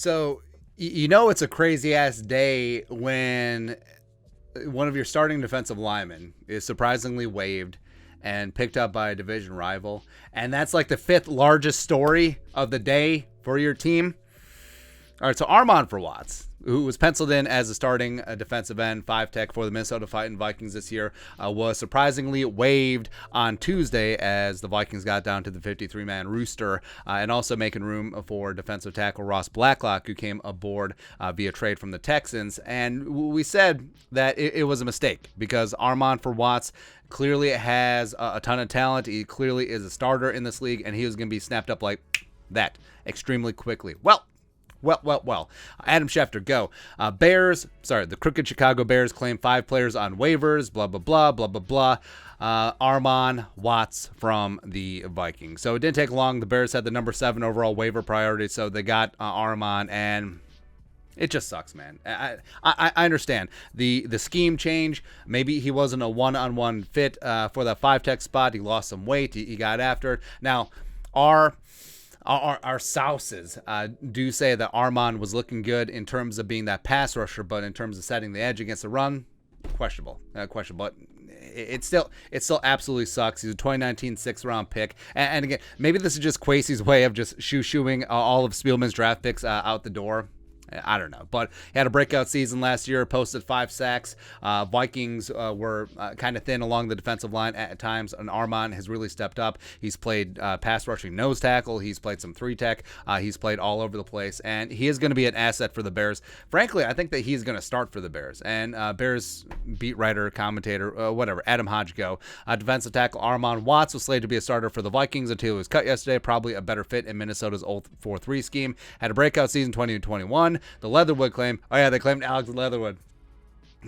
So, you know it's a crazy-ass day when one of your starting defensive linemen is surprisingly waived and picked up by a division rival. And that's like the fifth largest story of the day for your team. All right, so Armon Watts, who was penciled in as a starting defensive end, 5-tech for the Minnesota Vikings this year, was surprisingly waived on Tuesday as the Vikings got down to the 53-man rooster, and also making room for defensive tackle Ross Blacklock, who came aboard via trade from the Texans. And we said that it was a mistake because Armon Watts clearly has a ton of talent. He clearly is a starter in this league, and he was going to be snapped up like that extremely quickly. Well. Adam Schefter, go. The crooked Chicago Bears claim 5 players on waivers, blah, blah, blah. Armon Watts from the Vikings. So it didn't take long. The Bears had the number 7 overall waiver priority, so they got Armon, and it just sucks, man. I understand the scheme change. Maybe he wasn't a one-on-one fit for that 5-tech spot. He lost some weight. He got after it. Now, our souses do say that Armon was looking good in terms of being that pass rusher, but in terms of setting the edge against the run, questionable. But it still absolutely sucks. He's a 2019 6th-round pick, and again, maybe this is just Kwesi's way of just shoo-shooing all of Spielman's draft picks out the door. I don't know, but he had a breakout season last year, posted 5 sacks. Vikings were kind of thin along the defensive line at times, and Armon has really stepped up. He's played pass rushing nose tackle. He's played some 3-tech. He's played all over the place, and he is going to be an asset for the Bears. Frankly, I think that he's going to start for the Bears. And Bears beat writer, commentator, whatever, Adam Hodgko, defensive tackle Armon Watts was slated to be a starter for the Vikings until he was cut yesterday. Probably a better fit in Minnesota's old 4-3 scheme. Had a breakout season 2021. The Leatherwood claim. Oh, yeah, they claimed Alex Leatherwood.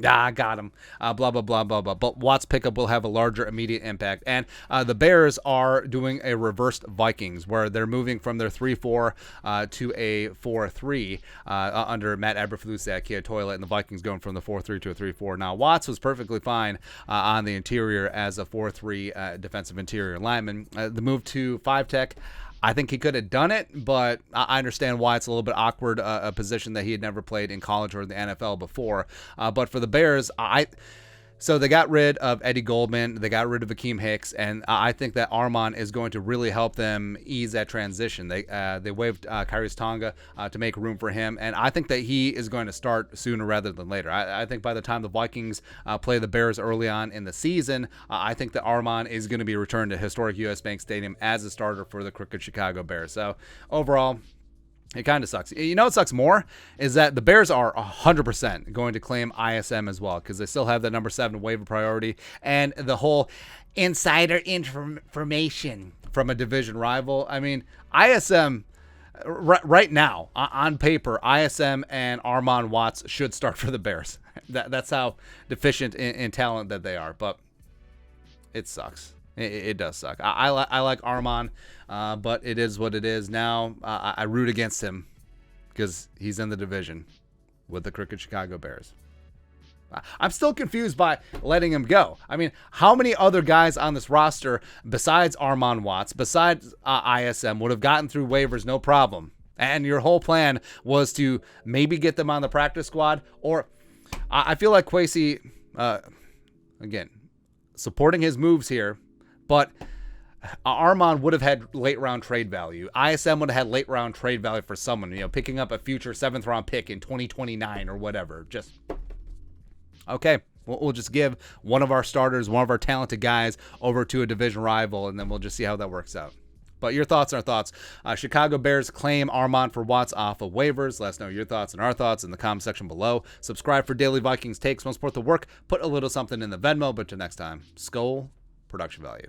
Got him. Blah, blah, blah, blah, blah. But Watt's pickup will have a larger immediate impact. And the Bears are doing a reversed Vikings where they're moving from their 3-4 to a 4-3 under Matt Eberflus at Kia Toilet, and the Vikings going from the 4-3 to a 3-4. Now, Watts was perfectly fine on the interior as a 4-3 defensive interior lineman. The move to 5-tech, I think he could have done it, but I understand why it's a little bit awkward, a position that he had never played in college or the NFL before. But for the Bears, so they got rid of Eddie Goldman, they got rid of Akeem Hicks, and I think that Armon is going to really help them ease that transition. They waived Kyrie's Tonga to make room for him, and I think that he is going to start sooner rather than later. I think by the time the Vikings play the Bears early on in the season, I think that Armon is going to be returned to historic U.S. Bank Stadium as a starter for the crooked Chicago Bears. So overall, it kind of sucks. You know what sucks more is that the Bears are 100% going to claim ISM as well because they still have that number 7 waiver priority and the whole insider information from a division rival. I mean, ISM right now on paper, ISM and Armon Watts should start for the Bears. That's how deficient in talent that they are, but it sucks. It does suck. I like Armon, but it is what it is. Now I root against him because he's in the division with the crooked Chicago Bears. I'm still confused by letting him go. I mean, how many other guys on this roster besides Armon Watts, besides ISM, would have gotten through waivers no problem? And your whole plan was to maybe get them on the practice squad? Or I feel like Kwesi, again, supporting his moves here, but Armon would have had late round trade value. ISM would have had late round trade value for someone, picking up a future 7th round pick in 2029 or whatever. Just okay. We'll just give one of our starters, one of our talented guys over to a division rival, and then we'll just see how that works out. But your thoughts are thoughts. Chicago Bears claim Armon Watts off of waivers. Let us know your thoughts and our thoughts in the comment section below. Subscribe for daily Vikings takes. Want to support the work? Put a little something in the Venmo. But till next time, Skol, production value.